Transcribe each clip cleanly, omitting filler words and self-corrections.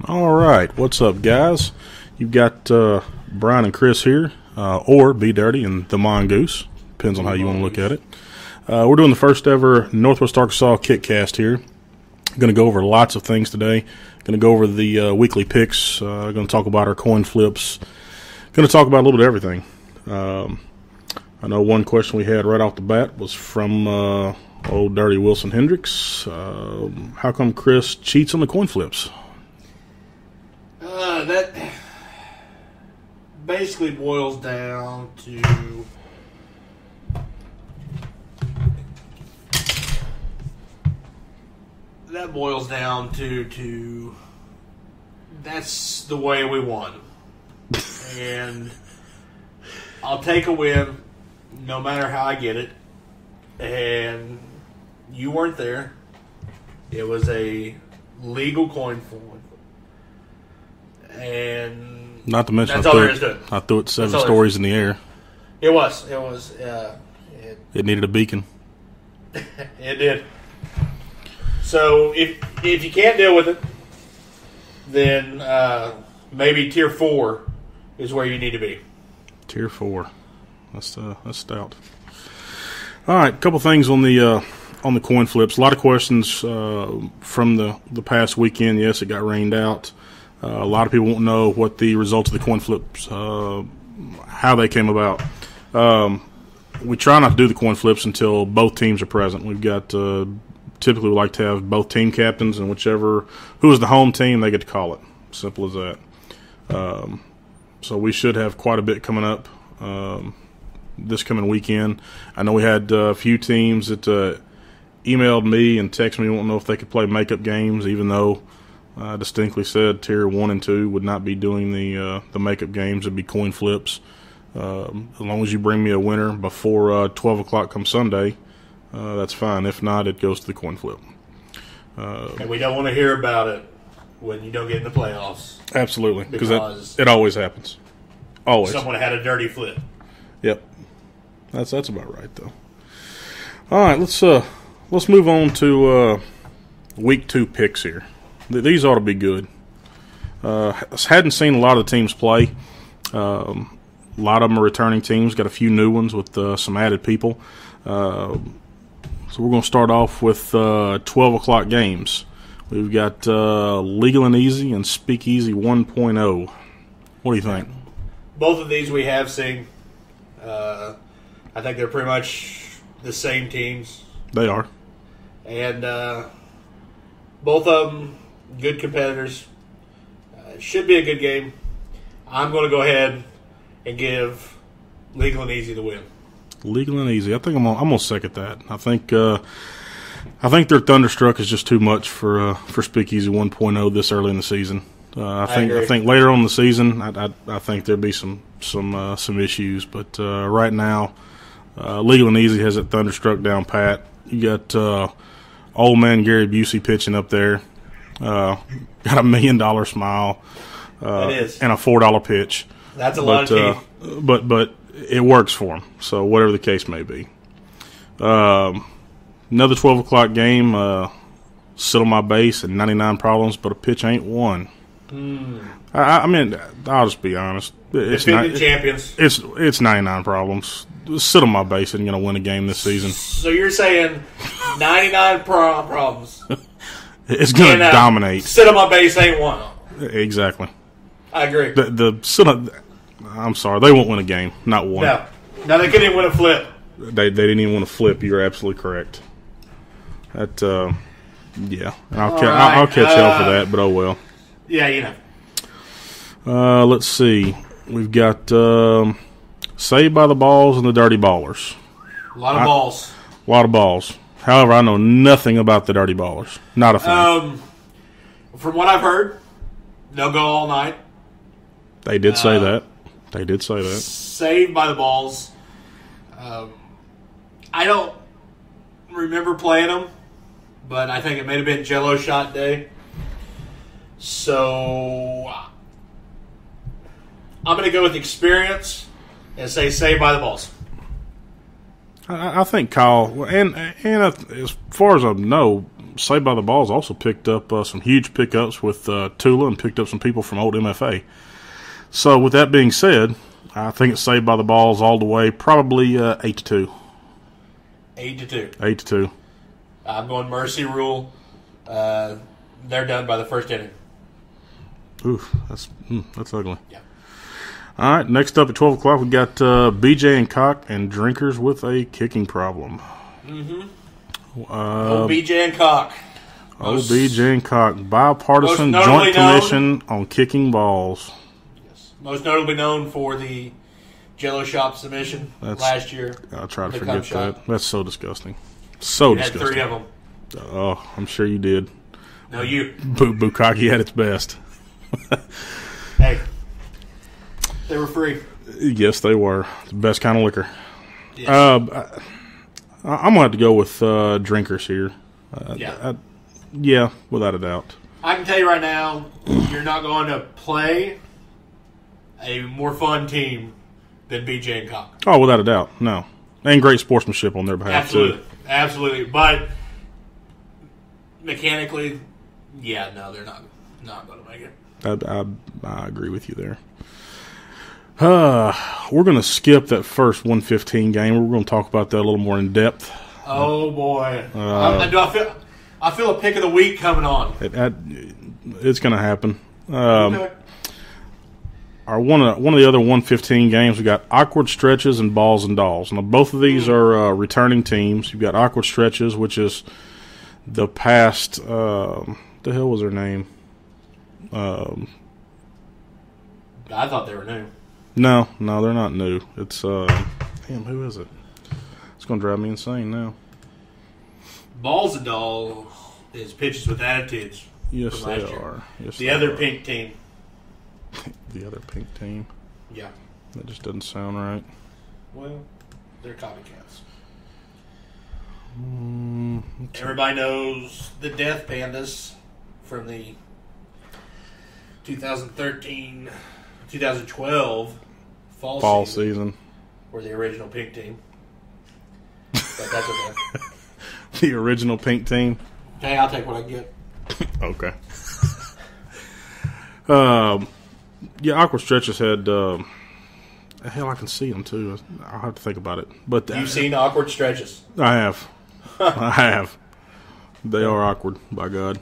All right, what's up, guys? You've got Brian and Chris here, or B-Dirty and the Mongoose. Depends on how you want to look at it. We're doing the first ever Northwest Arkansas Kickcast here. Going to go over lots of things today. Going to go over the weekly picks. Going to talk about our coin flips. Going to talk about a little bit of everything. I know one question we had right off the bat was from old Dirty Wilson Hendricks. How come Chris cheats on the coin flips? That basically boils down to that's the way we won. And I'll take a win no matter how I get it. And you weren't there. It was a legal coin flip. And not to mention, that's all there is to it. I threw it 7 stories in the air. It was. It needed a beacon. It did. So if you can't deal with it, then maybe tier 4 is where you need to be. Tier 4. That's stout. All right, a couple things on the coin flips. A lot of questions from the past weekend. Yes, it got rained out. A lot of people won't know what the results of the coin flips, how they came about. We try not to do the coin flips until both teams are present. We've got typically we like to have both team captains, and who is the home team, they get to call it. Simple as that. So we should have quite a bit coming up this coming weekend. I know we had a few teams that emailed me and texted me wanting to know if they could play makeup games, even though I distinctly said Tier 1 and 2 would not be doing the makeup games. It would be coin flips. As long as you bring me a winner before 12 o'clock come Sunday, that's fine. If not, it goes to the coin flip. And we don't want to hear about it when you don't get in the playoffs. Absolutely, because it always happens. Always. Someone had a dirty flip. Yep. That's about right, though. All right, let's move on to week 2 picks here. These ought to be good. Hadn't seen a lot of the teams play. A lot of them are returning teams. Got a few new ones with some added people. So we're going to start off with 12 o'clock games. We've got Legal and Easy and Speakeasy 1.0. What do you think? Both of these we have seen. I think they're pretty much the same teams. They are. And both of them good competitors. Should be a good game. I'm going to go ahead and give Legal and Easy the win. Legal and Easy. I think I'm gonna second that. I think their Thunderstruck is just too much for Speakeasy 1.0 this early in the season. I think later on in the season, I think there'll be some issues. But right now, Legal and Easy has that Thunderstruck down pat. You got old man Gary Busey pitching up there. Got $1 million smile. It is. And a $4 pitch. That's a lot of team. But it works for him. So whatever the case may be. Another 12 o'clock game. Sit on my base and 99 problems, but a pitch ain't one. I mean, I'll just be honest. Defending champions. It's 99 problems. Sit on my base and going to win a game this season. So you're saying 99 problems. It's going to dominate. Sit on my base ain't one. Exactly. I agree. I'm sorry, they won't win a game. Not one. No, they couldn't even win a flip. They didn't even win a flip. You're absolutely correct. Yeah. I'll catch hell for that, but oh well. Yeah, you know. Let's see. We've got Saved by the Balls and the Dirty Ballers. A lot of balls. A lot of balls. However, I know nothing about the Dirty Ballers. Not a thing. From what I've heard, they'll go all night. They did say that. They did say that. Saved by the Balls. I don't remember playing them, but I think it may have been Jello Shot Day. So I'm going to go with experience and say Saved by the Balls. I think Kyle, and as far as I know, Saved by the Balls also picked up some huge pickups with Tula and picked up some people from old MFA. So with that being said, I think it's Saved by the Balls all the way, probably 8-2. 8-2. 8-2. I'm going Mercy Rule. They're done by the first inning. Oof, that's ugly. Yeah. All right, next up at 12 o'clock, we got BJ and Cock and Drinkers with a kicking problem. Mm-hmm. Old BJ and Cock. BJ and Cock. Bipartisan Joint Commission on Kicking Balls. Yes. Most notably known for the Jello Shop submission last year. I try to forget that. That's so disgusting. So disgusting. Had 3 of them. Oh, I'm sure you did. No, you. Bukkake at its best. Hey. They were free. Yes, they were. The best kind of liquor. Yes. I'm going to have to go with Drinkers here. Yeah, without a doubt. I can tell you right now, you're not going to play a more fun team than BJ and Cock. Oh, without a doubt. No. And great sportsmanship on their behalf, too. Absolutely. But mechanically, no, they're not going to make it. I agree with you there. We're going to skip that first 115 game. We're going to talk about that a little more in depth. Oh, boy. I feel a pick of the week coming on. It's going to happen. Okay. One of the other 115 games, we got Awkward Stretches and Balls and Dolls. Now, both of these are returning teams. You've got Awkward Stretches, which is the past. The hell was their name? I thought they were new. No, they're not new. It's damn, who is it? It's going to drive me insane now. Balls and Dolls is Pitches with Attitudes. Yes, they are. Yes, the other pink team. The other pink team? Yeah. That just doesn't sound right. Well, they're copycats. Everybody knows the Death Pandas from the 2013, 2012 fall season. Were the original pink team. But that's okay. The original pink team? Hey, I'll take what I get. Okay. Awkward Stretches had. Hell, I can see them too. I'll have to think about it. But you've seen Awkward Stretches? I have. I have. They are awkward, by God.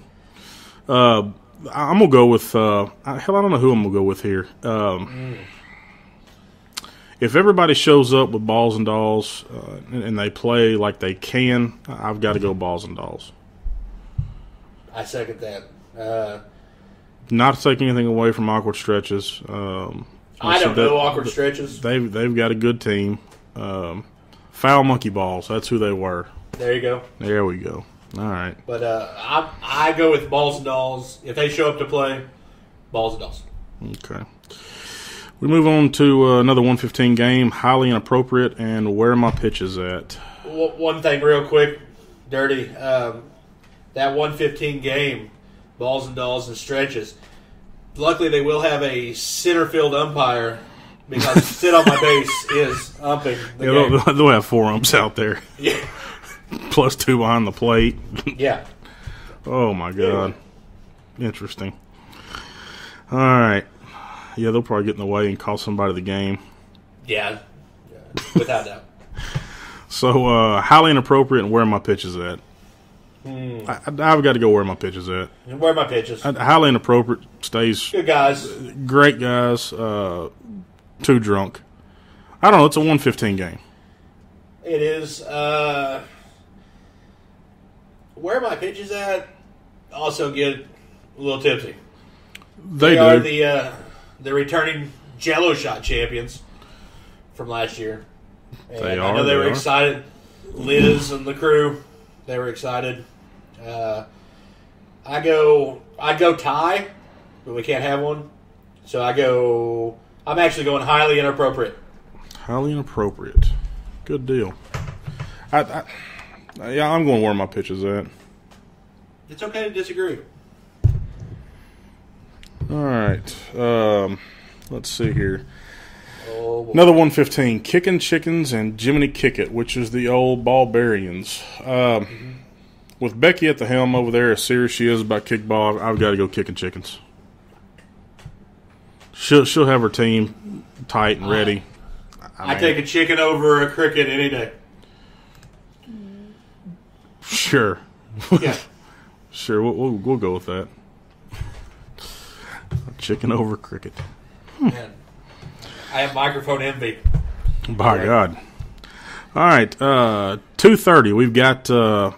I'm gonna go with. Hell, I don't know who I'm gonna go with here. If everybody shows up with Balls and Dolls and they play like they can, I've got to go Balls and Dolls. I second that. Not to take anything away from Awkward Stretches. I don't know Awkward Stretches. They've got a good team. Foul Monkey Balls. That's who they were. There you go. There we go. All right. But I go with Balls and Dolls. If they show up to play, Balls and Dolls. Okay. We move on to another 115 game, highly inappropriate, and where my pitches at. One thing real quick, Dirty. That 115 game, Balls and Dolls and Stretches. Luckily, they will have a center field umpire because Sit on My Base is umping the game. They'll have 4 umps out there. Yeah. Plus 2 behind the plate. Yeah. Oh, my God. Interesting. All right. Yeah, they'll probably get in the way and cost somebody the game. Yeah. Without doubt. So, highly inappropriate and where my pitches at. I've got to go where my pitches at. Where my pitches? Highly inappropriate stays. Good guys. Great guys. Too drunk. I don't know. It's a 115 game. It is. Where my pitches at also get a little tipsy. They are do. the returning Jello Shot champions from last year. And I know they were excited. Liz and the crew, they were excited. I'd go tie, but we can't have one. So I'm actually going highly inappropriate. Highly inappropriate. Good deal. I'm going where my pitch is at. It's okay to disagree. All right. Let's see here. Oh, boy. Another 115. Kickin' Chickens and Jiminy Kick It, which is the old Barbarians. with Becky at the helm over there, as serious she is about kickball, I've got to go kicking chickens. She'll have her team tight and ready. I take a chicken over a cricket any day. Sure. Yeah. Sure, we'll go with that. Chicken over cricket. Man, I have microphone envy. By God. All right, 2:30. We've got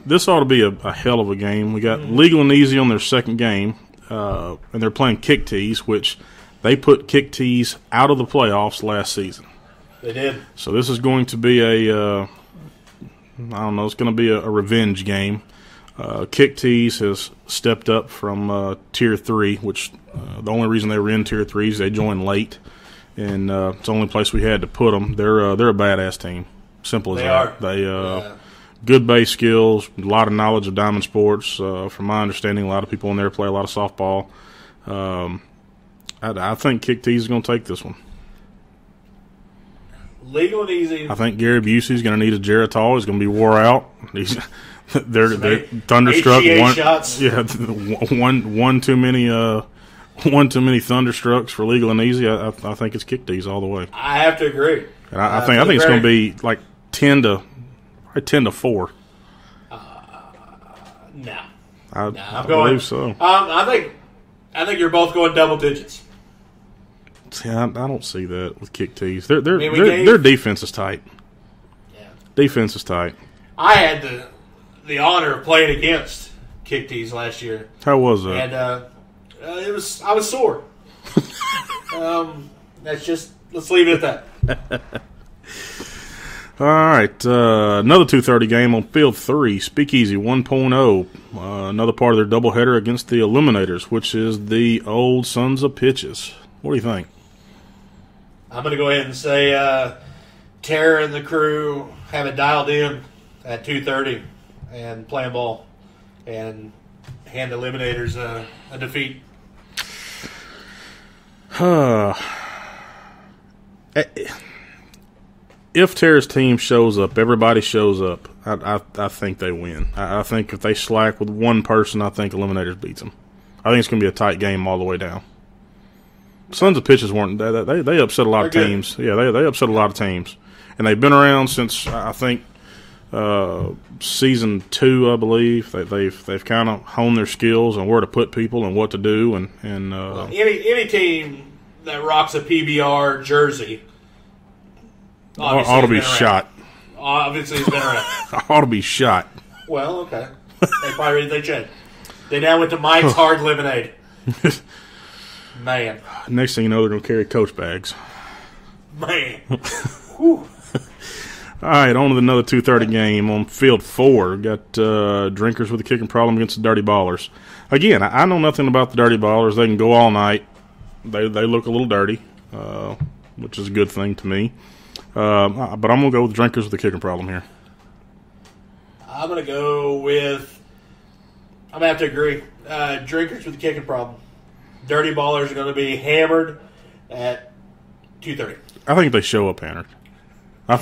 this ought to be a hell of a game. We got Legal and Easy on their second game, and they're playing Kick Tees, which they put Kick Tees out of the playoffs last season. They did. So this is going to be I don't know. It's going to be a revenge game. Kick Tees has stepped up from Tier 3, which the only reason they were in Tier 3 is they joined late, and it's the only place we had to put them. They're a badass team. Simple as that. They good base skills, a lot of knowledge of diamond sports. From my understanding, a lot of people in there play a lot of softball. I think Kick Tees is going to take this one. Legal and Easy. I think Gary Busey's going to need a Geritol. He's going to be wore out. They're thunderstruck. Shots. Yeah, one too many thunderstrucks for Legal and Easy. I think it's Kick Tees all the way. I have to agree. And I think it's going to be like 10-4. No. I believe so. I think you're both going double digits. See, I don't see that with Kick Tees. Their defense is tight. Yeah. Defense is tight. I had the honor of playing against Kick Tees last year. How was that? And I was sore. Let's leave it at that. All right, another 2:30 game on Field 3, Speakeasy 1.0. Another part of their doubleheader against the Eliminators, which is the old Sons of Pitches. What do you think? I'm going to go ahead and say Tara and the crew have it dialed in at 2:30 and playing ball and hand the Eliminators a defeat. If Tara's team shows up, everybody shows up, I think they win. I think if they slack with one person, I think Eliminators beats them. I think it's going to be a tight game all the way down. Sons of Pitches weren't they upset a lot of teams. Yeah, they upset a lot of teams, and they've been around since I think season 2, I believe. They've kind of honed their skills on where to put people and what to do, and any team that rocks a PBR jersey ought to be shot. Obviously, it's been around. Ought to be shot. Well, okay. They changed. They now went to Mike's Hard Lemonade. Man. Next thing you know, they're going to carry coach bags. Man. Whew. All right, on to another 2:30 game on Field 4. Got Drinkers with a kicking problem against the Dirty Ballers. Again, I know nothing about the Dirty Ballers. They can go all night. They look a little dirty, which is a good thing to me. But I'm going to go with Drinkers with a kicking problem here. I'm going to go with – I'm going to have to agree. Drinkers with a kicking problem. Dirty Ballers are going to be hammered at 2:30. I think they show up hammered. I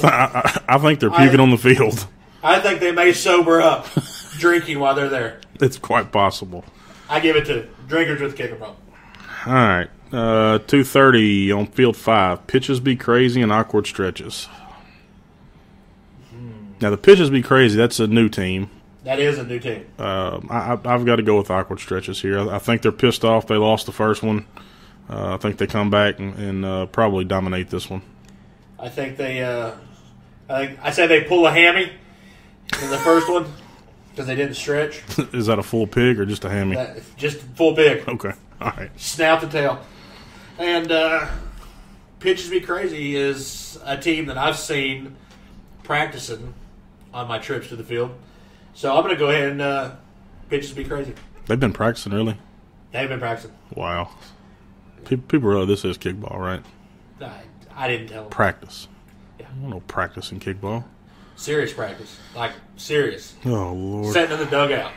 think they're puking on the field. I think they may sober up drinking while they're there. It's quite possible. I give it to Drinkers with a kicking problem. All right. 2:30 on Field 5. Pitches Be Crazy and Awkward Stretches. Now, the Pitches Be Crazy, that's a new team. That is a new team. I've got to go with Awkward Stretches here. I think they're pissed off. They lost the first one. I think they come back and probably dominate this one. I think they I say they pull a hammy in the first one because they didn't stretch. Is that a full pig or just a hammy? Just full pig. Okay. All right. Snout to tail. And Pitches Be Crazy is a team that I've seen practicing on my trips to the field. So I'm going to go ahead and Pitches Be Crazy. They've been practicing, really? They've been practicing. Wow. People realize this is kickball, right? I didn't tell them. Practice. Yeah. I don't know practice in kickball. Serious practice. Like, serious. Oh, Lord. Sitting in the dugout.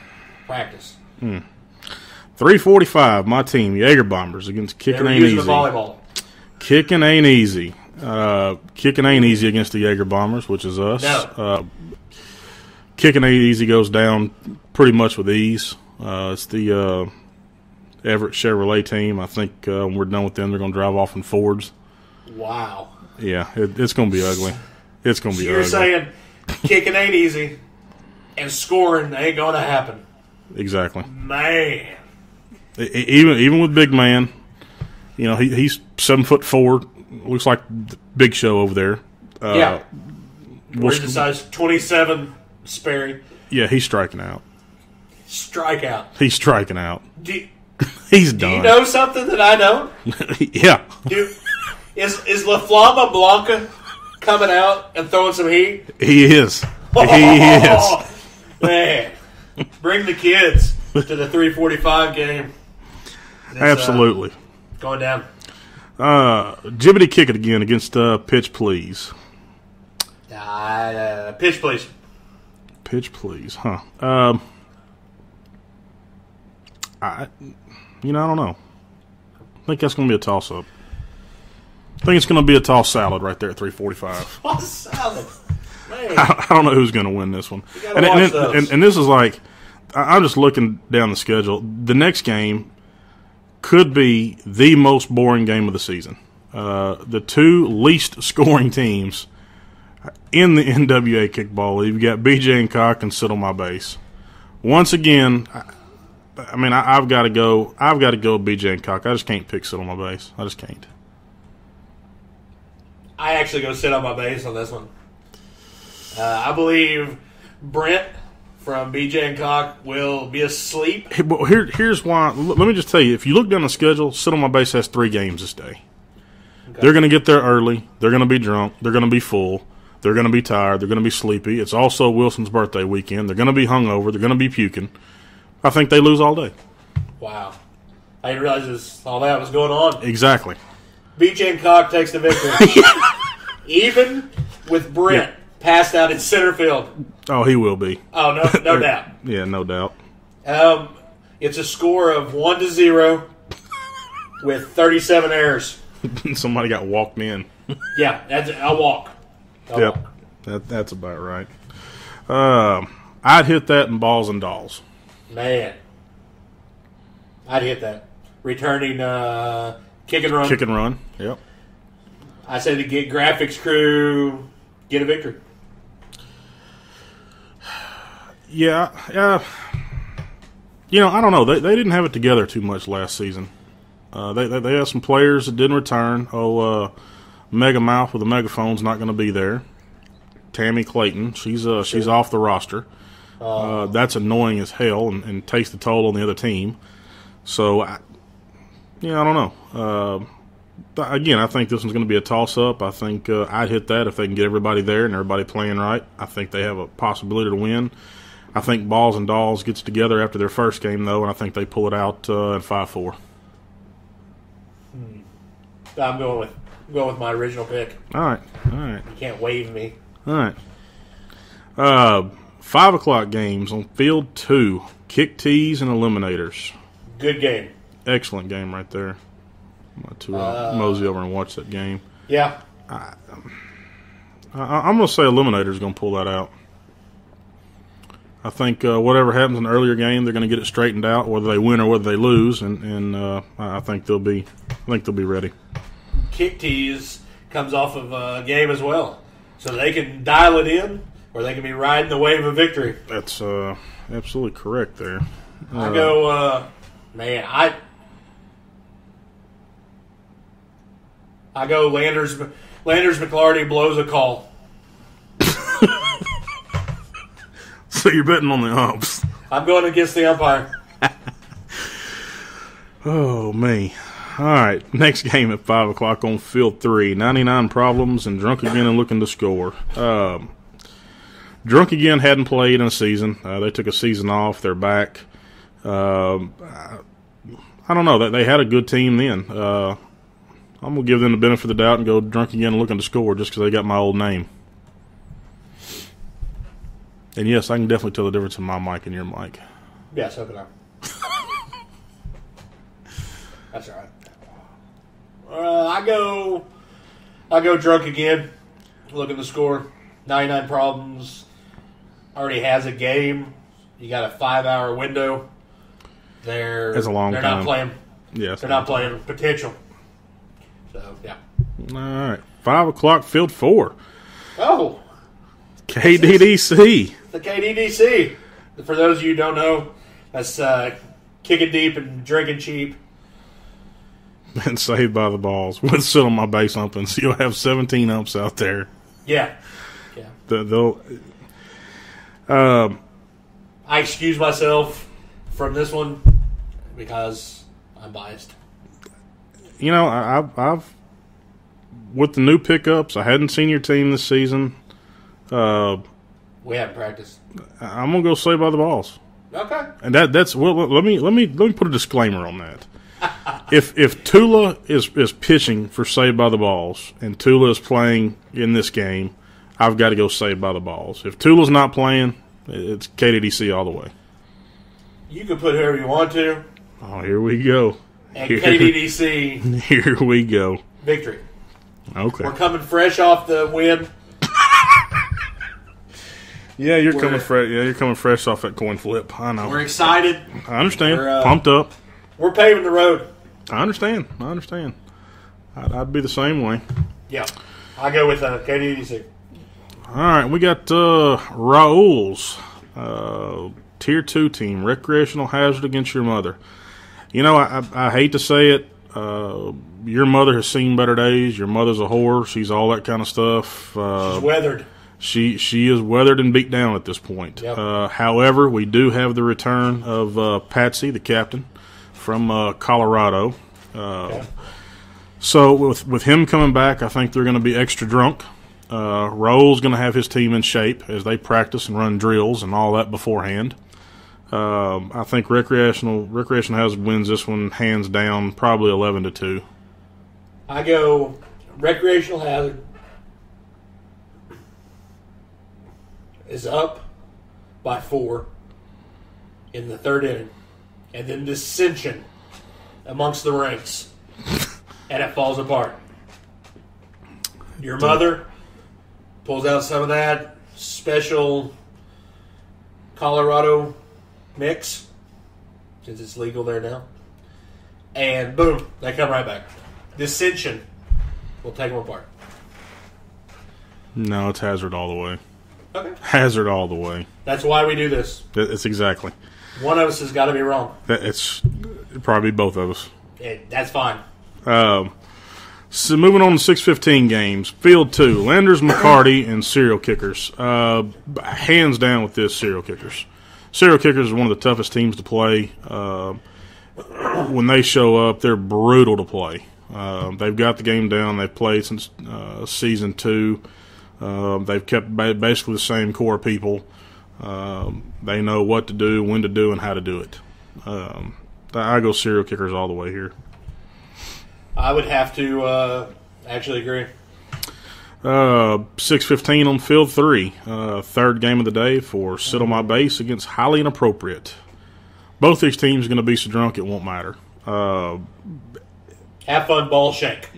Practice. 3:45, my team, Jaeger Bombers against Kicking Ain't Easy. The volleyball. Kicking Ain't Easy. Kicking Ain't Easy against the Jaeger Bombers, which is us. No. Kicking Ain't Easy goes down pretty much with ease. It's the Everett Chevrolet team. I think when we're done with them, they're going to drive off in Fords. Wow. Yeah, it's going to be ugly. It's going to be ugly. You're saying kicking ain't easy and scoring ain't going to happen. Exactly. Man. Even with big man, he's 7'4". Looks like the Big Show over there. Yeah. We're the size 27 Sperry. Yeah, he's striking out. Strikeout. He's striking out. He's done. Do you know something that I don't? Yeah. Is La Flama Blanca coming out and throwing some heat? He is. He is. Man. Bring the kids to the 3:45 game. It's, absolutely. Going down. Jibbity kick it again against Pitch Please. Pitch Please. Pitch Please, huh? I don't know. I think that's going to be a toss-up. I think it's going to be a toss salad right there at 3:45. Toss salad. Man. I don't know who's going to win this one. And this is like, I'm just looking down the schedule. The next game could be the most boring game of the season. The two least scoring teams in the NWA Kickball League. You've got BJ and Cock and Sit on My Base. Once again, I've got to go. I've got to go with BJ and Cock. I just can't pick Sit on My Base. I just can't. I actually go Sit on My Base on this one. I believe Brent from BJ and Cock will be asleep. Here's why. Let me just tell you, if you look down the schedule, Sit on My Base has 3 games this day. Okay. They're going to get there early. They're going to be drunk. They're going to be full. They're going to be tired. They're going to be sleepy. It's also Wilson's birthday weekend. They're going to be hungover. They're going to be puking. I think they lose all day. Wow. I didn't realize all that was going on. Exactly. BJ and Cock takes the victory. Even with Brent passed out in center field. Oh, he will be. Oh, no doubt. Yeah, no doubt. It's a score of 1-0 with 37 errors. Somebody got walked in. Yeah, I'll walk. That's about right. I'd hit that in balls and dolls. Man. I'd hit that. Returning kick and run. Kick and run, yep. I said to get graphics crew, get a victory. Yeah. I don't know. They didn't have it together too much last season. They had some players that didn't return. Mega Mouth with the megaphone's not going to be there. Tammy Clayton, she's off the roster. That's annoying as hell and takes the toll on the other team. So, I don't know. Again, I think this one's going to be a toss-up. I think I'd hit that if they can get everybody there and everybody playing right. I think they have a possibility to win. I think Balls and Dolls gets together after their first game, though, and I think they pull it out at 5-4. I'm going with my original pick. All right. You can't wave me. All right. 5 o'clock games on Field 2. Kick tees and eliminators. Good game. Excellent game right there. I'm going to mosey over and watch that game. Yeah. I'm going to say eliminators going to pull that out. I think whatever happens in the earlier game, they're going to get it straightened out, whether they win or whether they lose, and I think they'll be ready. Kick tees comes off of a game as well, so they can dial it in, or they can be riding the wave of victory. That's absolutely correct there. I go, I go Landers McLarty blows a call. So you're betting on the umps. I'm going against the umpire. Oh, me. All right, next game at 5 o'clock on Field 3. 99 Problems and Drunk Again and Looking to Score. Drunk Again hadn't played in a season. They took a season off. They're back. I don't know. They had a good team then. I'm going to give them the benefit of the doubt and go Drunk Again and Looking to Score just because they got my old name. And yes, I can definitely tell the difference in my mic and your mic. Yeah, so can I. That's all right. I go Drunk Again. Looking to score. 99 Problems. Already has a game. You got a 5-hour window. That's a long They're time. not playing. Yes. They're not playing potential. So, yeah. All right. 5 o'clock, field 4. Oh. KDDC. The KDDC. For those of you who don't know, that's kicking deep and drinking cheap. And saved by the balls. With sit on my base umping, so you'll have 17 umps out there. Yeah. They'll. I excuse myself from this one because I'm biased. You know, I've with the new pickups. I hadn't seen your team this season. We haven't practiced. I'm gonna go Saved by the Balls. Okay. And that's well. Let me put a disclaimer on that. If Tula is pitching for Saved by the Balls and Tula is playing in this game, I've got to go Saved by the Balls. If Tula's not playing, it's KDDC all the way. You can put whoever you want to. Oh, here we go. And KDDC. Here we go. Victory. Okay. We're coming fresh off the win. Yeah, you're coming fresh. Yeah, you're coming fresh off that coin flip. I know. We're excited. I understand. Pumped up. We're paving the road. I understand. I'd be the same way. Yeah. I go with KDDC. All right, we got Raul's Tier 2 team, recreational hazard against your mother. You know, I hate to say it. Your mother has seen better days. Your mother's a whore. She's all that kind of stuff. She's weathered. She is weathered and beat down at this point. Yep. However, we do have the return of Patsy, the captain, from Colorado. Okay. So with him coming back, I think they're going to be extra drunk. Raul's going to have his team in shape as they practice and run drills and all that beforehand. I think recreational hazard wins this one hands down, probably 11-2. I go recreational hazard is up by 4 in the 3rd inning, and then dissension amongst the ranks, and it falls apart. Your mother pulls out some of that special Colorado mix, since it's legal there now, and boom, they come right back. Dissension will take them apart. No, it's hazard all the way. Okay. Hazard all the way. That's why we do this. It's exactly. One of us has got to be wrong. It's probably both of us. That's fine. So moving on to 6:15 games. Field 2, Landers, McCarty, and Serial Kickers. Hands down with this, Serial Kickers. Serial Kickers are one of the toughest teams to play. When they show up, they're brutal to play. They've got the game down. They've played since Season 2. They've kept basically the same core people. They know what to do, when to do, and how to do it. I go Serial Kickers all the way here. I would have to actually agree. 6:15 on Field 3. Third game of the day for Sit on My Base against Highly Inappropriate. Both these teams are going to be so drunk it won't matter. Have fun, ball shank.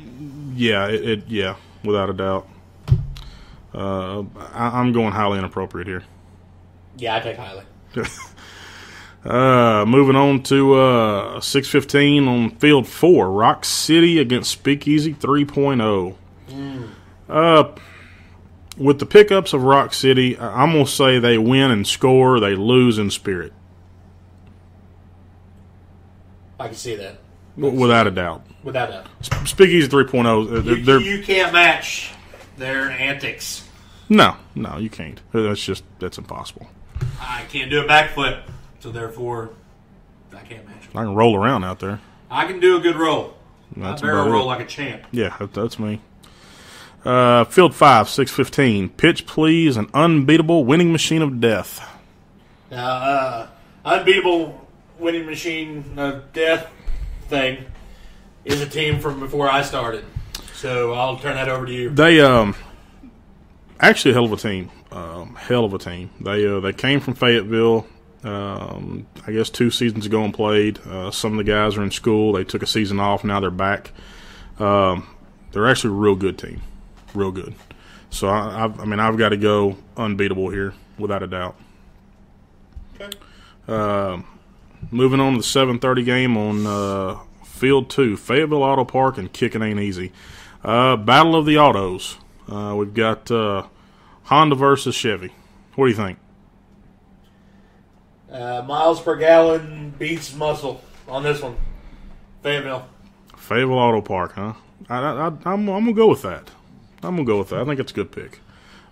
Yeah, yeah, without a doubt. I'm going Highly Inappropriate here. Yeah, I take Highly. Moving on to 6:15 on Field 4. Rock City against Speakeasy 3.0. With the pickups of Rock City, I'm going to say they win in score, they lose in spirit. I can see that. Without a doubt. Without a doubt. Speakeasy 3.0. You can't match their antics. No, you can't. That's impossible. I can't do a backflip, so therefore I can't match them. I can roll around out there. I can do a good roll. That's I barrel about roll it. like a champ. Yeah, that's me. Field 5, 6:15. Pitch, please, an unbeatable winning machine of death. Unbeatable winning machine of death thing is a team from before I started. So I'll turn that over to you. They actually a hell of a team. Hell of a team. They came from Fayetteville. I guess 2 seasons ago and played. Some of the guys are in school. They took a season off. Now they're back. They're actually a real good team. Real good. So, I've got to go unbeatable here, without a doubt. Okay. Moving on to the 7:30 game on Field 2, Fayetteville Auto Park and Kicking Ain't Easy. Battle of the Autos. We've got Honda versus Chevy. What do you think? Miles per gallon beats muscle on this one. Fayetteville. Fayetteville Auto Park, huh? I'm going to go with that. I think it's a good pick.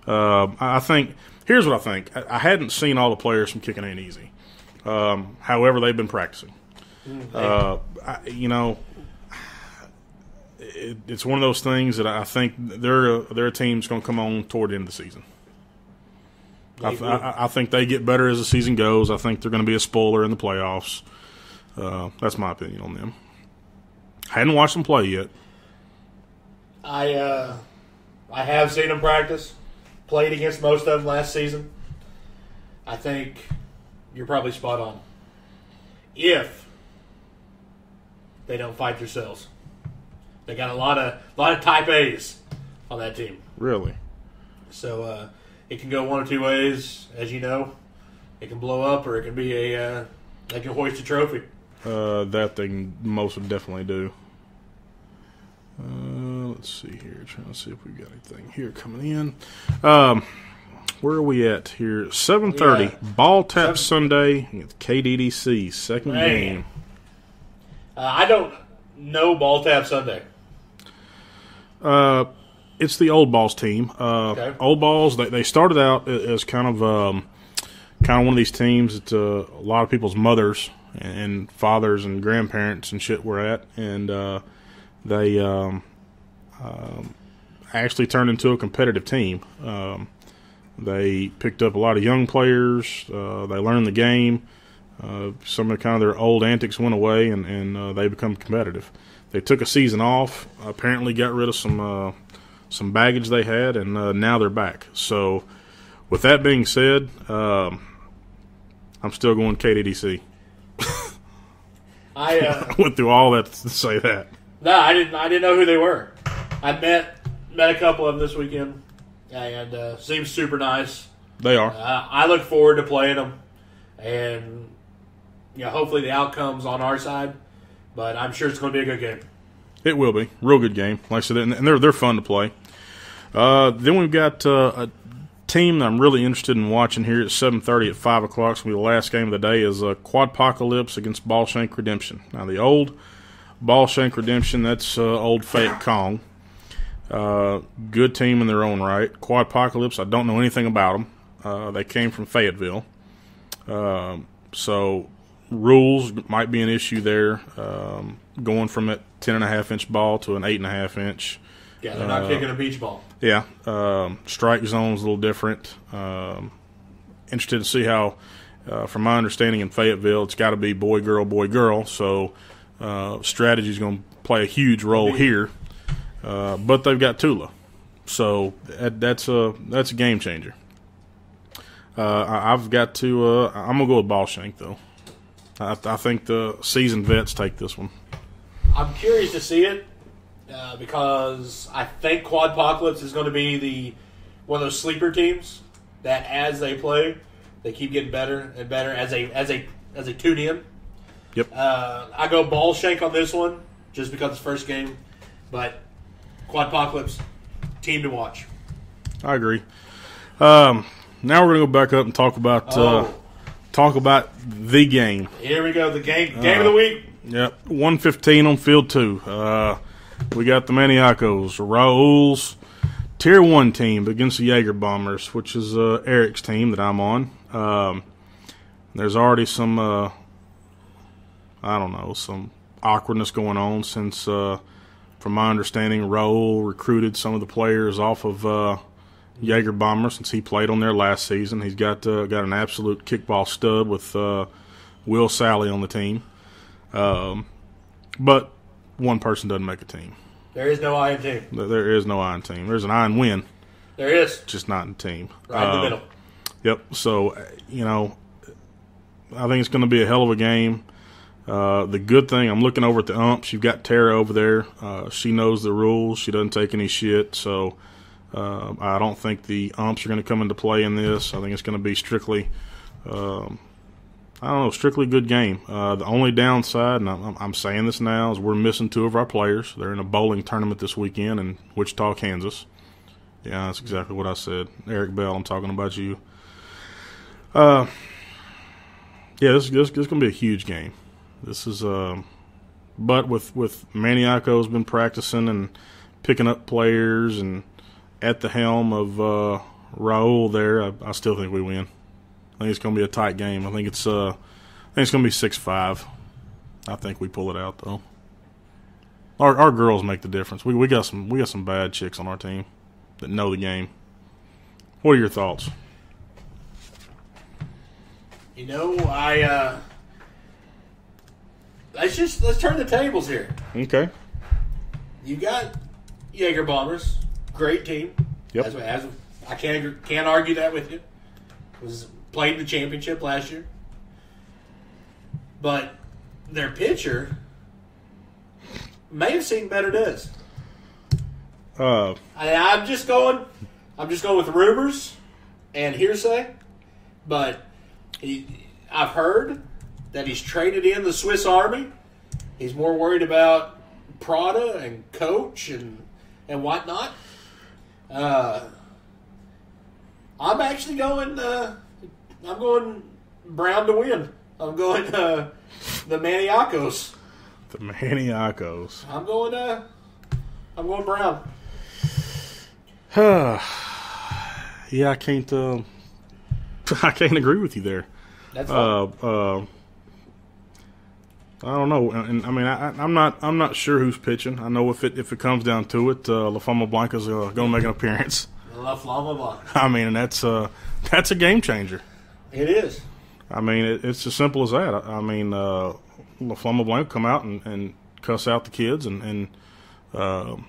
I think, here's what I think. I hadn't seen all the players from Kicking Ain't Easy. However, they've been practicing. It's one of those things that I think their team's going to come on toward the end of the season. I think they get better as the season goes. I think they're going to be a spoiler in the playoffs. That's my opinion on them. I hadn't watched them play yet. I have seen them practice. Played against most of them last season. I think you're probably spot on. If they don't fight themselves, they got a lot of type A's on that team. Really? So it can go one or two ways, as you know. It can blow up, or it can be they can hoist a trophy. That they most would definitely do. Let's see here. Trying to see if we've got anything here coming in. Where are we at here? 7:30. Ball Tap Sunday against KDDC. Second game. I don't know Ball Tap Sunday. It's the Old Balls team. Okay. Old Balls. They started out as kind of one of these teams that a lot of people's mothers and fathers and grandparents and shit were at, and they actually turned into a competitive team. They picked up a lot of young players. They learned the game. Some of their old antics went away, and they become competitive. They took a season off. Apparently, got rid of some baggage they had, and now they're back. So, with that being said, I'm still going KDDC. I went through all that to say that. No, I didn't know who they were. I met a couple of them this weekend, and seems super nice. They are. I look forward to playing them, and hopefully the outcome's on our side. But I'm sure it's going to be a good game. It will be. Real good game. Like I said, and they're fun to play. Then we've got a team that I'm really interested in watching here at 7:30 at 5 o'clock. It's going to be the last game of the day is Quadpocalypse against Ballshank Redemption. Now, the old Ballshank Redemption, that's old Fayette Kong. Good team in their own right. Quadpocalypse, I don't know anything about them. They came from Fayetteville. So rules might be an issue there, going from a 10.5-inch ball to an 8.5-inch. Yeah, they're not kicking a beach ball. Yeah, strike zone's a little different. Interested to see how, from my understanding in Fayetteville, it's got to be boy, girl. So strategy's going to play a huge role here. But they've got Tula, so that's a game changer. I've got to. I'm gonna go with Ballshank though. I think the seasoned vets take this one. I'm curious to see it because I think Quadpocalypse is going to be one of those sleeper teams that, as they play, they keep getting better and better as they tune in. Yep. I go Ballshank on this one just because it's first game, but Quadpocalypse team to watch. I agree. Now we're going to go back up and talk about the game. Here we go, the game of the week. Yep, 1:15 on Field 2. We got the Maniacos, Raul's Tier 1 team against the Jaeger Bombers, which is Eric's team that I'm on. There's already some, some awkwardness going on since, from my understanding, Raul recruited some of the players off of Jaeger Bomber since he played on there last season. He's got an absolute kickball stud with Will Sally on the team. But one person doesn't make a team. There is no I in team. There is no I in team. There's an I in win. There is. Just not in team. Right in the middle. Yep. So, I think it's going to be a hell of a game. The good thing, I'm looking over at the umps. You've got Tara over there. She knows the rules. She doesn't take any shit. So, I don't think the umps are going to come into play in this. I think it's going to be strictly, I I don't know, strictly good game. The only downside, and I'm saying this now, is we're missing 2 of our players. They're in a bowling tournament this weekend in Wichita, Kansas. Yeah, that's exactly what I said. Eric Bell, I'm talking about you. Yeah, this is going to be a huge game. This is, but with Maniaco's been practicing and picking up players and at the helm of Raul there, I still think we win. I think it's going to be a tight game. I think it's going to be 6-5. I think we pull it out though. Our girls make the difference. We got some bad chicks on our team that know the game. What are your thoughts? You know, let's turn the tables here. Okay. You got Jaeger Bombers, great team. Yep. I can't argue that with you. Played the championship last year, but their pitcher may have seen better days. I'm just going with rumors and hearsay, but I've heard that he's traded in the Swiss Army. He's more worried about Prada and Coach and whatnot. I'm actually going. I'm going Brown to win. I'm going the Maniacos. The Maniacos. I'm going Brown. Yeah, I can't agree with you there. That's fine. I don't know, and I mean, I'm not sure who's pitching. I know if it comes down to it, La Fama Blanca's going to make an appearance. La Fama Blanca. I mean, and that's a game changer. It is. I mean, it's as simple as that. I mean, La Fama Blanca come out and cuss out the kids, and probably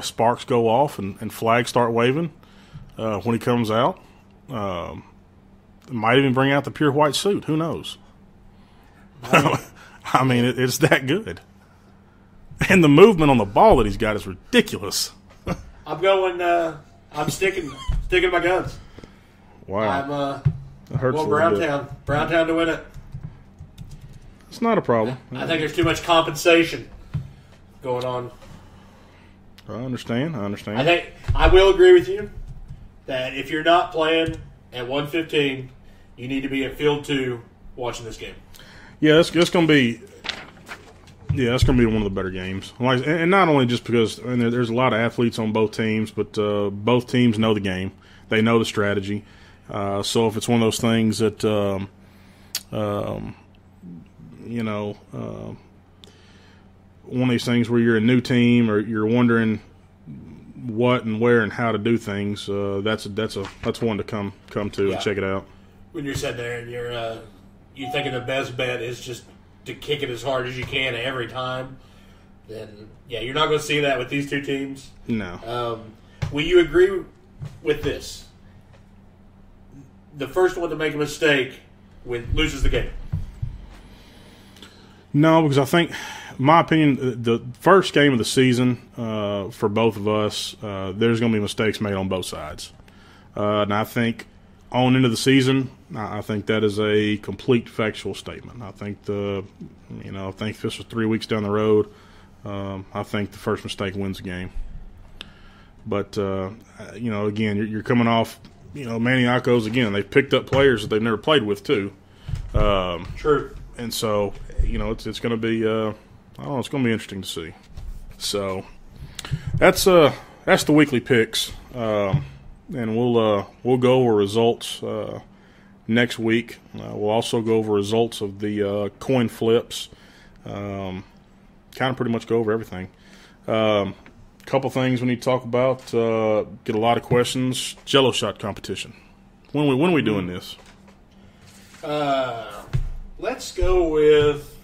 sparks go off and flags start waving when he comes out. Might even bring out the pure white suit. Who knows? I mean, it's that good. And the movement on the ball that he's got is ridiculous. I'm going. I'm sticking my guns. Wow. I'm going Browntown to win it. It's not a problem. I think there's too much compensation going on. I understand. I think I will agree with you that if you're not playing at 1:15, you need to be at Field 2 watching this game. Yeah, it's going to be. Yeah, it's going to be one of the better games. And not only just because there's a lot of athletes on both teams, but both teams know the game. They know the strategy. So if it's one of those things that, one of these things where you're a new team or you're wondering what and where and how to do things, that's one to come to and check it out. When you're sitting there and you're thinking the best bet is just to kick it as hard as you can every time, then you're not going to see that with these two teams. No. Will you agree with this? The first one to make a mistake loses the game. No, because I think, in my opinion, the first game of the season for both of us, there's going to be mistakes made on both sides. And I think on into the season, I think that is a complete factual statement. I think I think if this was 3 weeks down the road, I think the first mistake wins the game. But again, you're coming off. Maniacos, again, they've picked up players that they've never played with, too. True. And so, it's going to be, it's going to be interesting to see. So, that's the weekly picks. And we'll go over results next week. We'll also go over results of the coin flips. Kind of pretty much go over everything. Couple things we need to talk about. Get a lot of questions. Jello shot competition. When are we doing this? Let's go with.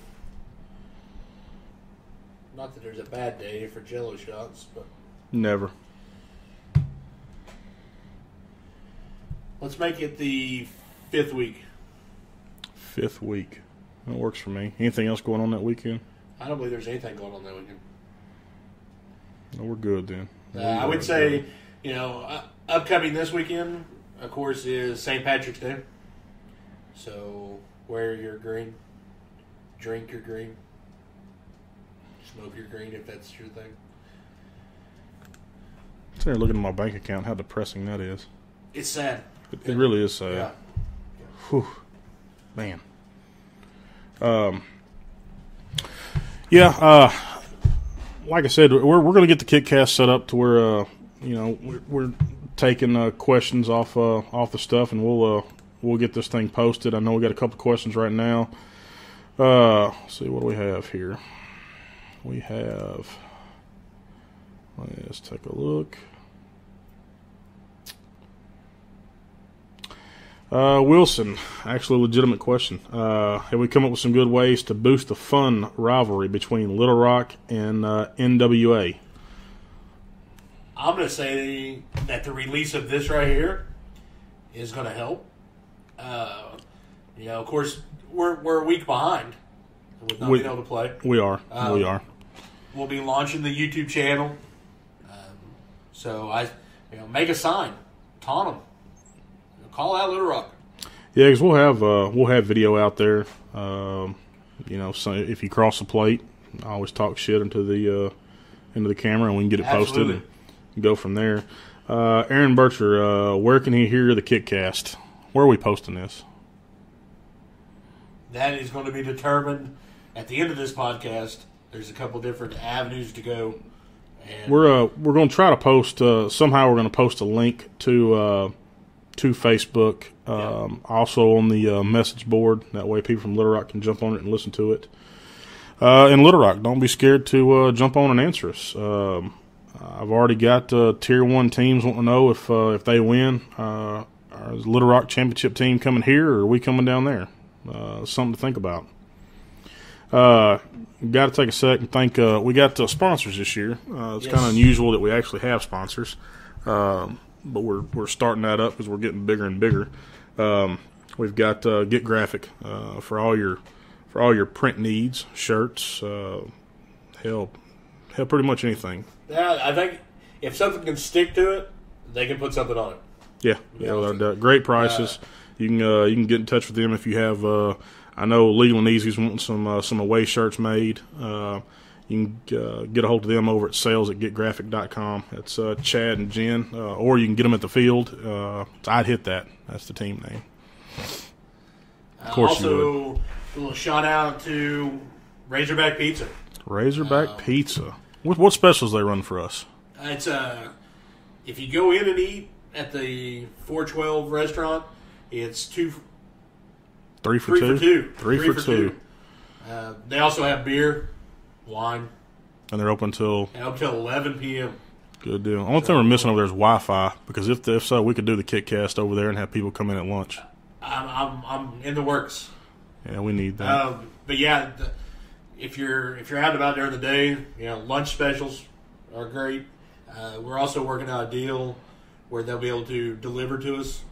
Not that there's a bad day for Jello shots, but never. Let's make it the 5th week. 5th week. That works for me. Anything else going on that weekend? I don't believe there's anything going on that weekend. No, we're good then. I would say, upcoming this weekend, of course, is St. Patrick's Day. So wear your green, drink your green, smoke your green if that's your thing. I'm there looking at my bank account, how depressing that is. It's sad. It really is sad. Yeah. Whew. Man. Like I said, we're going to get the Kickcast set up to where we're taking questions off the stuff, and we'll get this thing posted. I know we got a couple questions right now. Let's see, what do we have here? We have. Let's take a look. Wilson, actually a legitimate question. Have we come up with some good ways to boost the fun rivalry between Little Rock and NWA? I'm going to say that the release of this right here is going to help. Of course, we're a week behind with not being able to play. We are. We'll be launching the YouTube channel. So make a sign, taunt them. Call out Little Rock. Yeah, because we'll have video out there. So if you cross the plate, I always talk shit into the camera, and we can get it posted and go from there. Aaron Bircher, where can he hear the Kickcast? Where are we posting this? That is going to be determined at the end of this podcast. There's a couple different avenues to go. And we're going to try to post somehow. We're going to post a link to Facebook, also on the message board. That way people from Little Rock can jump on it and listen to it. And Little Rock, don't be scared to jump on and answer us. I've already got Tier 1 teams wanting to know if they win. Is the Little Rock Championship team coming here, or are we coming down there? Something to think about. Got to take a sec and thank. We got sponsors this year. It's kind of unusual that we actually have sponsors. But we're starting that up because we're getting bigger and bigger. We've got Get Graphic for all your print needs, shirts, hell, pretty much anything. Yeah, I think if something can stick to it, they can put something on it. Yeah, great prices. You can get in touch with them if you have. I know Legal and Easy's wanting some away shirts made. You can get a hold of them over at sales@getgraphic.com. It's Chad and Jen, or you can get them at the field. I'd hit that. That's the team name. Of course you would. Also, a little shout out to Razorback Pizza. Razorback Pizza. What specials they run for us? It's if you go in and eat at the 412 restaurant, it's 3 for 2. 3 for 2. They also have beer. Wine. And they're open till 11 p.m. Good deal. Only thing we're missing over there is Wi-Fi, because if so, we could do the Kickcast over there and have people come in at lunch. I'm in the works. Yeah, we need that. But yeah, if you're out and about during the day, lunch specials are great. We're also working out a deal where they'll be able to deliver to us.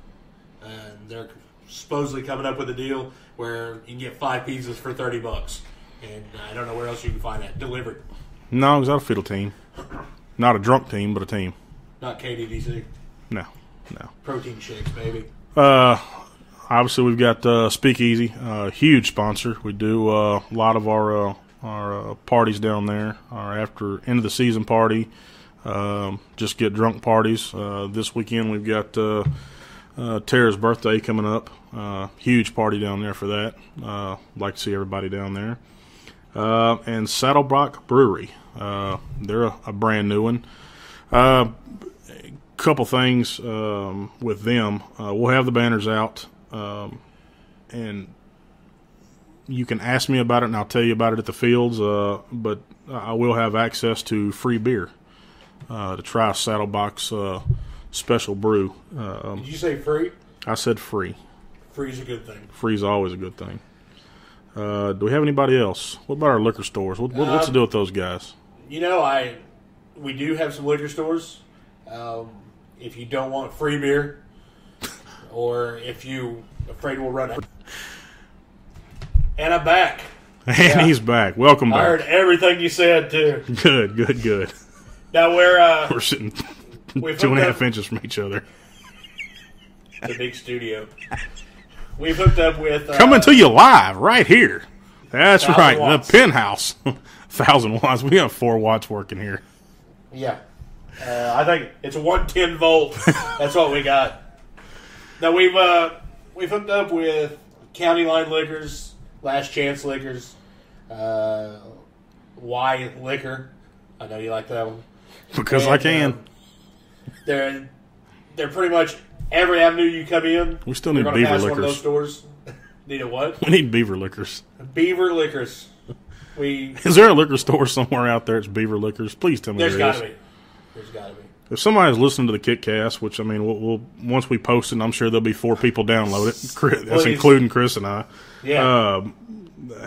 They're supposedly coming up with a deal where you can get 5 pizzas for $30. And I don't know where else you can find that delivered. No, because that's a fiddle team. Not a drunk team, but a team. Not KDDC. No. Protein shakes, baby. Obviously, we've got Speakeasy, huge sponsor. We do a lot of our parties down there. Our after end of the season party, just get drunk parties. This weekend we've got Tara's birthday coming up. Huge party down there for that. Like to see everybody down there. And Saddlebrock Brewery. They're a brand new one. Couple things with them. We'll have the banners out, and you can ask me about it, and I'll tell you about it at the fields. But I will have access to free beer to try Saddlebrock's special brew. Did you say free? I said free. Free's a good thing. Free's always a good thing. Do we have anybody else? What about our liquor stores? What's the deal with those guys? We do have some liquor stores. If you don't want free beer, or if you afraid we'll run out. And I'm back. And he's back. Welcome back. I heard everything you said too. Good. Now we're sitting 2.5 inches from each other. The big studio. We've hooked up with coming to you live right here. That's 1,000 right, watts. the penthouse. 1,000 watts. We have 4 watts working here. Yeah. I think it's 110 volt. That's what we got. Now we've hooked up with County Line Liquors, Last Chance Liquors, Y Liquor. I know you like that one. Because I can. They're pretty much every avenue you come in. We still need you're Beaver pass Liquors. One of those stores. Need a what? We need Beaver Liquors. Beaver Liquors. Is there a liquor store somewhere out there? It's Beaver Liquors. Please tell me There's there got is. to be. There's got to be. If somebody's listening to the Kickcast, which I mean, we'll once we post it, I'm sure there'll be 4 people download it. That's including Chris and I. Yeah.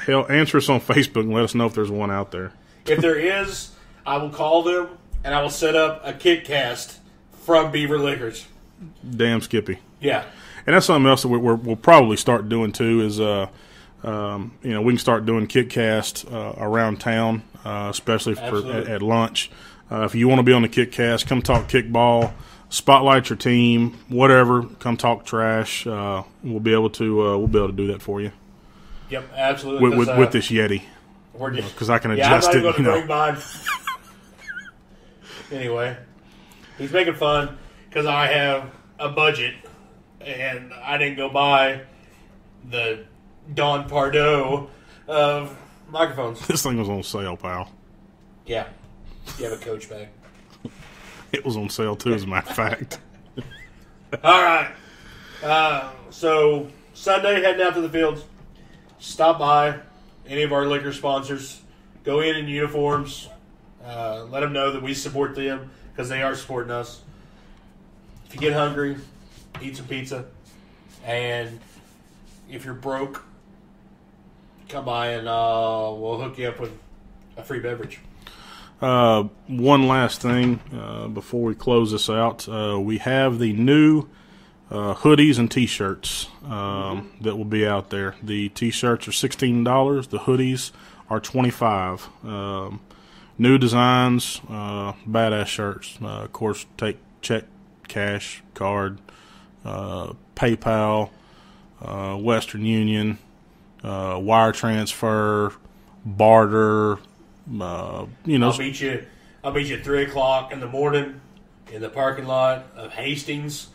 Hell, answer us on Facebook and let us know if there's one out there. If there is, I will call them and I will set up a Kickcast from Beaver Liquors. Damn Skippy. Yeah. And that's something else that we'll probably start doing too. Is we can start doing Kickcast around town, especially at lunch. If you want to be on the Kickcast, come talk kickball, spotlight your team, whatever. Come talk trash. We'll be able to do that for you. Yep, absolutely. With this Yeti, because I can adjust I'm not it. going to bring mine. Anyway, he's making fun because I have a budget and I didn't go buy the Don Pardo of microphones. This thing was on sale, pal. Yeah. You have a coach bag. It was on sale too, as a matter of fact. All right. So Sunday, heading out to the fields. Stop by any of our liquor sponsors. Go in uniforms. Let them know that we support them because they are supporting us. If you get hungry, eat some pizza. And if you're broke, come by and we'll hook you up with a free beverage. One last thing before we close this out. We have the new hoodies and T-shirts that will be out there. The T-shirts are $16. The hoodies are $25. New designs, badass shirts. Of course, take check, cash, card, PayPal, Western Union, wire transfer, barter. I'll meet you at 3:00 in the morning in the parking lot of Hastings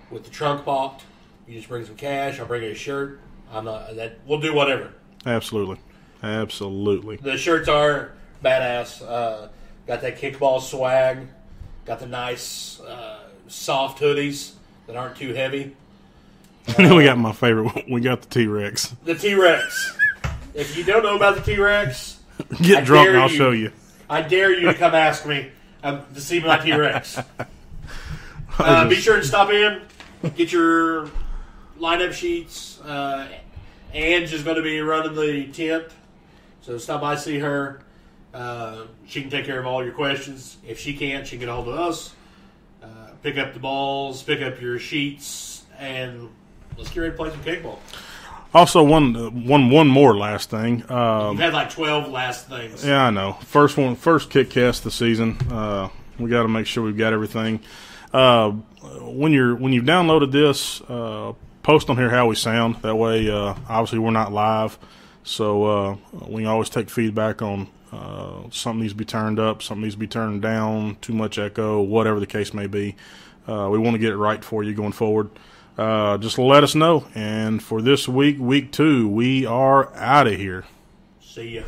with the trunk popped. You just bring some cash. I'll bring you a shirt. We'll do whatever. Absolutely. The shirts are badass. Got that kickball swag. Got the nice soft hoodies that aren't too heavy. And then we got my favorite. We got the T-Rex. The T-Rex. If you don't know about the T-Rex, get drunk and I'll show you. I dare you to come ask me to see my T-Rex. Be sure to stop in, get your lineup sheets. Ange is going to be running the tent, so stop by, see her. She can take care of all your questions. If she can't, she can get a hold of us. Pick up the balls, pick up your sheets, and let's get ready to play some kickball. Also, one more last thing. You've had like 12 last things. Yeah, I know. First Kickcast of the season. We got to make sure we've got everything. When you've downloaded this, post on here how we sound. That way, obviously we're not live, so we can always take feedback on something needs to be turned up, something needs to be turned down, too much echo, whatever the case may be. We want to get it right for you going forward. Just let us know. And for this week 2, we are out of here. See ya.